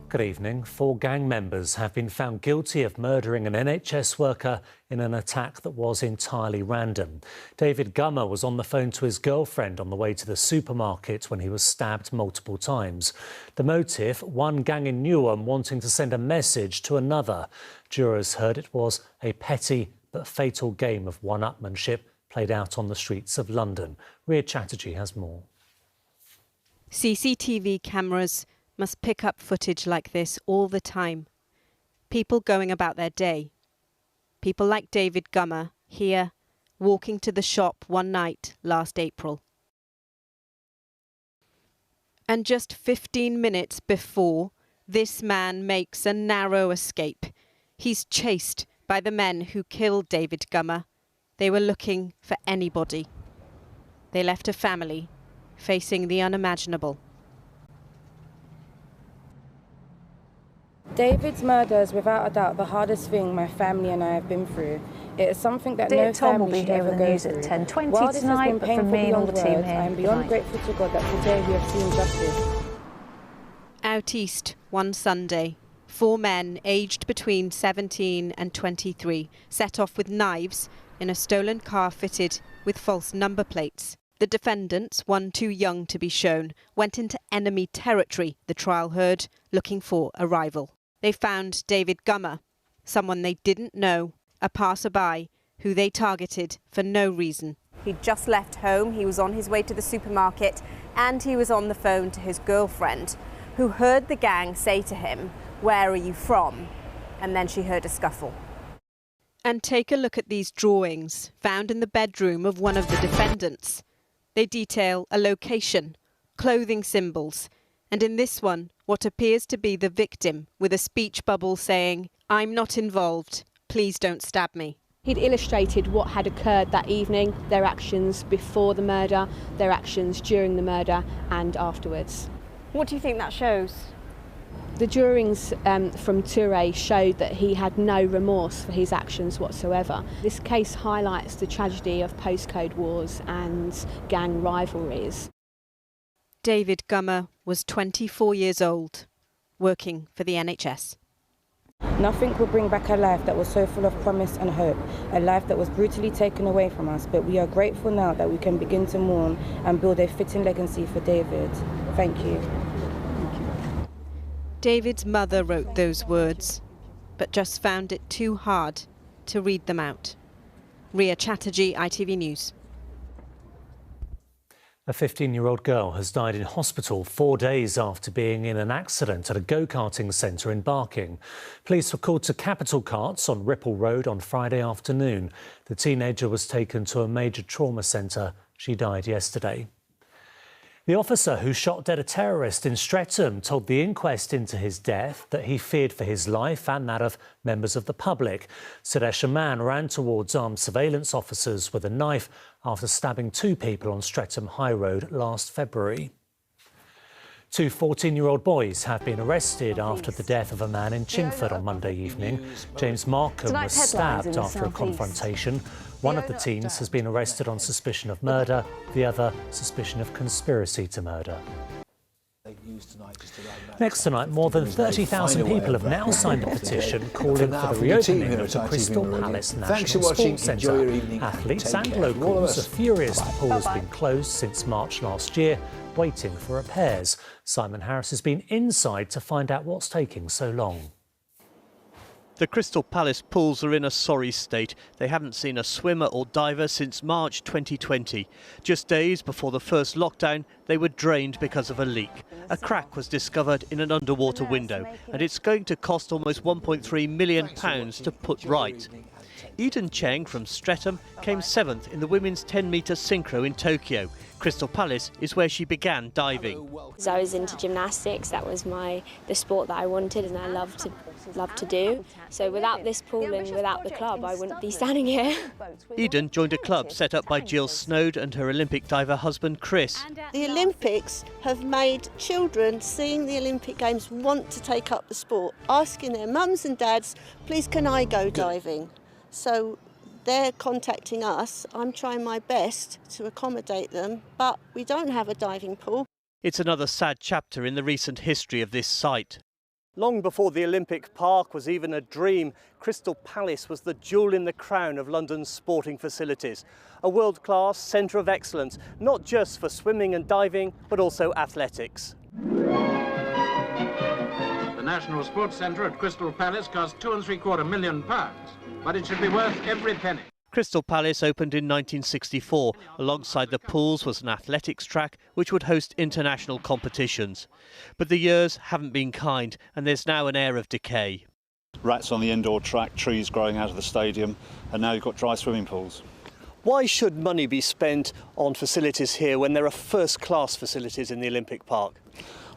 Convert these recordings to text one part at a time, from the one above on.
Good evening. 4 gang members have been found guilty of murdering an NHS worker in an attack that was entirely random. David Gummer was on the phone to his girlfriend on the way to the supermarket when he was stabbed multiple times. The motive, one gang in Newham wanting to send a message to another. Jurors heard it was a petty but fatal game of one-upmanship played out on the streets of London. Ria Chatterjee has more. CCTV cameras must pick up footage like this all the time. People going about their day. People like David Gummer here, walking to the shop one night last April. And just 15 minutes before, this man makes a narrow escape. He's chased by the men who killed David Gummer. They were looking for anybody. They left a family facing the unimaginable. David's murder is without a doubt the hardest thing my family and I have been through. It is something that no family should ever go through. While this has been painful beyond words, I am beyond grateful to God that today we have seen justice. Out east, one Sunday, 4 men aged between 17 and 23 set off with knives in a stolen car fitted with false number plates. The defendants, one too young to be shown, went into enemy territory, the trial heard, looking for a rival. They found David Gummer, someone they didn't know, a passerby who they targeted for no reason. He'd just left home, he was on his way to the supermarket, and he was on the phone to his girlfriend, who heard the gang say to him, "Where are you from?" And then she heard a scuffle. And take a look at these drawings found in the bedroom of one of the defendants. They detail a location, clothing symbols, and in this one, what appears to be the victim with a speech bubble saying, "I'm not involved, please don't stab me." He'd illustrated what had occurred that evening, their actions before the murder, their actions during the murder and afterwards. What do you think that shows? The drawings from Touré showed that he had no remorse for his actions whatsoever. This case highlights the tragedy of postcode wars and gang rivalries. David Gummer was 24 years old, working for the NHS. Nothing will bring back a life that was so full of promise and hope, a life that was brutally taken away from us, but we are grateful now that we can begin to mourn and build a fitting legacy for David. Thank you. David's mother wrote those words, but just found it too hard to read them out. Ria Chatterjee, ITV News. A 15-year-old girl has died in hospital 4 days after being in an accident at a go-karting centre in Barking. Police were called to Capital Carts on Ripple Road on Friday afternoon. The teenager was taken to a major trauma centre. She died yesterday. The officer who shot dead a terrorist in Streatham told the inquest into his death that he feared for his life and that of members of the public. Suresh, a man ran towards armed surveillance officers with a knife after stabbing 2 people on Streatham High Road last February. 2 14-year-old boys have been arrested after the death of a man in Chingford on Monday evening. James Markham was stabbed after a confrontation. One of the teens has been arrested on suspicion of murder, the other suspicion of conspiracy to murder. Next tonight, more than 30,000 people have now signed a petition calling for the reopening of the Crystal Palace National Sports Centre. Athletes and locals are furious the pool has been closed since March last year, waiting for repairs. Simon Harris has been inside to find out what's taking so long. The Crystal Palace pools are in a sorry state. They haven't seen a swimmer or diver since March 2020. Just days before the first lockdown, they were drained because of a leak. A crack was discovered in an underwater window, and it's going to cost almost £1.3 million to put right. Eden Cheng from Streatham came 7th in the women's 10-metre synchro in Tokyo. Crystal Palace is where she began diving. So I was into gymnastics. That was the sport that I wanted and I love to do. So without this pool and without the club, I wouldn't be standing here. Eden joined a club set up by Jill Snowd and her Olympic diver husband Chris. The Olympics have made children seeing the Olympic Games want to take up the sport, asking their mums and dads, please can I go diving? So they're contacting us. I'm trying my best to accommodate them, but we don't have a diving pool. It's another sad chapter in the recent history of this site. Long before the Olympic Park was even a dream, Crystal Palace was the jewel in the crown of London's sporting facilities. A world-class centre of excellence, not just for swimming and diving, but also athletics. The National Sports Centre at Crystal Palace cost £2.75 million, but it should be worth every penny. Crystal Palace opened in 1964. Alongside the pools was an athletics track which would host international competitions. But the years haven't been kind and there's now an air of decay. Rats on the indoor track, trees growing out of the stadium, and now you've got dry swimming pools. Why should money be spent on facilities here when there are first-class facilities in the Olympic Park?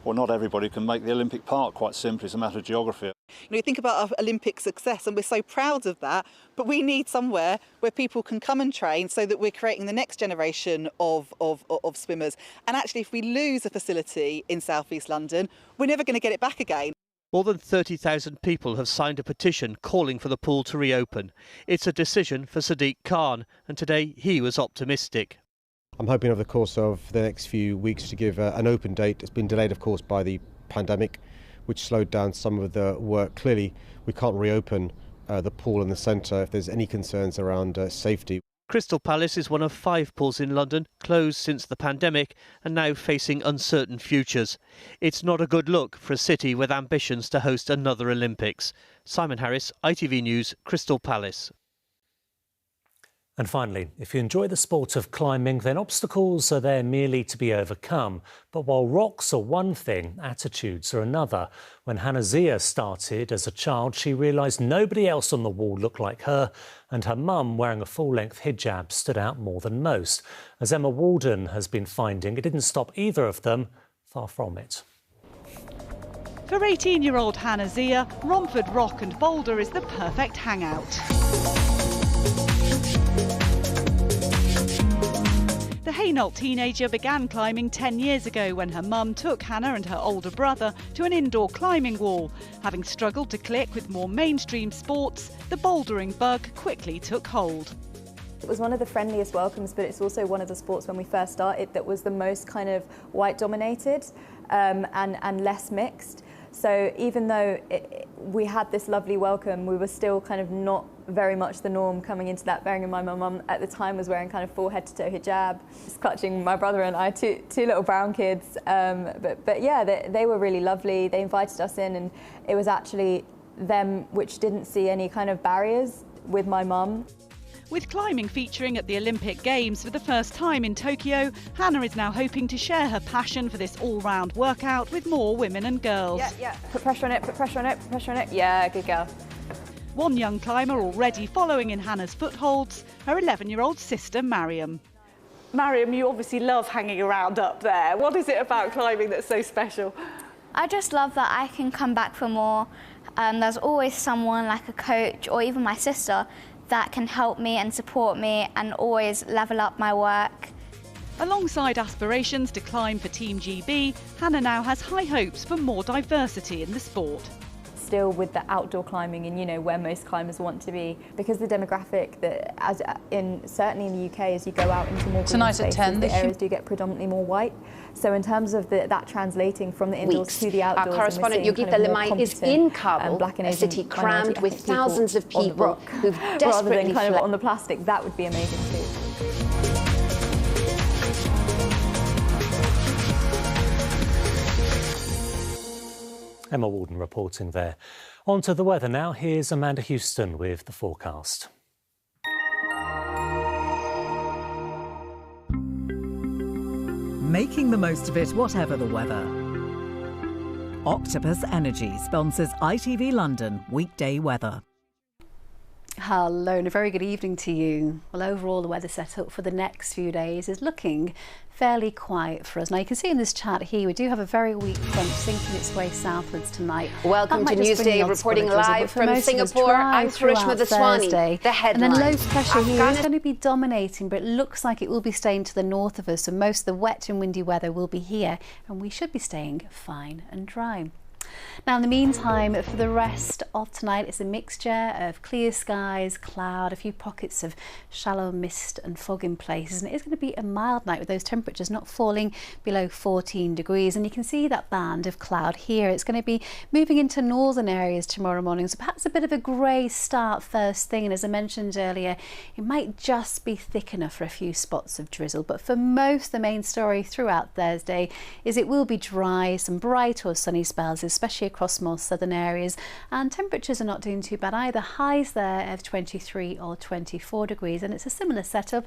Well, not everybody can make the Olympic Park, quite simply. It's a matter of geography. You think about our Olympic success and we're so proud of that, but we need somewhere where people can come and train so that we're creating the next generation of swimmers. And actually, if we lose a facility in South East London, we're never going to get it back again. More than 30,000 people have signed a petition calling for the pool to reopen. It's a decision for Sadiq Khan, and today he was optimistic. I'm hoping over the course of the next few weeks to give an open date. It's been delayed, of course, by the pandemic, which slowed down some of the work. Clearly, we can't reopen the pool in the centre if there's any concerns around safety. Crystal Palace is one of 5 pools in London closed since the pandemic and now facing uncertain futures. It's not a good look for a city with ambitions to host another Olympics. Simon Harris, ITV News, Crystal Palace. And finally, if you enjoy the sport of climbing, then obstacles are there merely to be overcome. But while rocks are one thing, attitudes are another. When Hannah Zia started as a child, she realised nobody else on the wall looked like her, and her mum, wearing a full-length hijab, stood out more than most. As Emma Walden has been finding, it didn't stop either of them, far from it. For 18-year-old Hannah Zia, Romford Rock and Boulder is the perfect hangout. The Hainault teenager began climbing 10 years ago when her mum took Hannah and her older brother to an indoor climbing wall. Having struggled to click with more mainstream sports, the bouldering bug quickly took hold. It was one of the friendliest welcomes, but it's also one of the sports when we first started that was the most kind of white dominated and less mixed. So even though we had this lovely welcome, we were still kind of not very much the norm coming into that, bearing in mind my mum at the time was wearing kind of full head to toe hijab, just clutching my brother and I, two little brown kids. But yeah, they were really lovely. They invited us in, and it was actually them which didn't see any kind of barriers with my mum. With climbing featuring at the Olympic Games for the first time in Tokyo, Hannah is now hoping to share her passion for this all-round workout with more women and girls. Yeah. Put pressure on it, put pressure on it, put pressure on it. Yeah, good girl. One young climber already following in Hannah's footholds, her 11-year-old sister, Mariam. Mariam, you obviously love hanging around up there. What is it about climbing that's so special? I just love that I can come back for more. There's always someone like a coach or even my sister that can help me and support me and always level up my work. Alongside aspirations to climb for Team GB, Hannah now has high hopes for more diversity in the sport. Still with the outdoor climbing and, you know, where most climbers want to be, because the demographic that certainly in the UK, as you go out into more green spaces, the areas do get predominantly more white. So in terms of that translating from the indoors to the outdoors, our correspondent Yogita Limai is in Kabul, a city crammed with thousands of people who've desperately rather than kind of on the plastic. That would be amazing too. Emma Walden reporting there. On to the weather now. Here's Amanda Houston with the forecast. Making the most of it, whatever the weather. Octopus Energy sponsors ITV London weekday weather. Hello and a very good evening to you. Well, overall, the weather set up for the next few days is looking fairly quiet for us. Now, you can see in this chart here, we do have a very weak front sinking its way southwards tonight. Welcome to Newsday, reporting live from Singapore. I'm Karishma Daswani. The headlines. And then low pressure here is going to be dominating, but it looks like it will be staying to the north of us. So most of the wet and windy weather will be here, and we should be staying fine and dry. Now, in the meantime, for the rest of tonight, it's a mixture of clear skies, cloud, a few pockets of shallow mist and fog in places, and it is going to be a mild night with those temperatures not falling below 14 degrees. And you can see that band of cloud here. It's going to be moving into northern areas tomorrow morning, so perhaps a bit of a grey start first thing. And as I mentioned earlier, it might just be thick enough for a few spots of drizzle. But for most, the main story throughout Thursday is it will be dry, some bright or sunny spells, especially across more southern areas, and temperatures are not doing too bad either. Highs there of 23 or 24 degrees, and it's a similar setup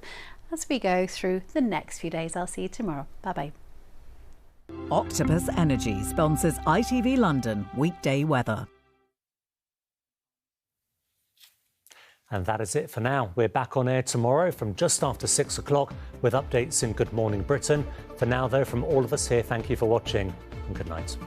as we go through the next few days. I'll see you tomorrow. Bye bye. Octopus Energy sponsors ITV London weekday weather. And that is it for now. We're back on air tomorrow from just after 6 o'clock with updates in Good Morning Britain. For now, though, from all of us here, thank you for watching and good night.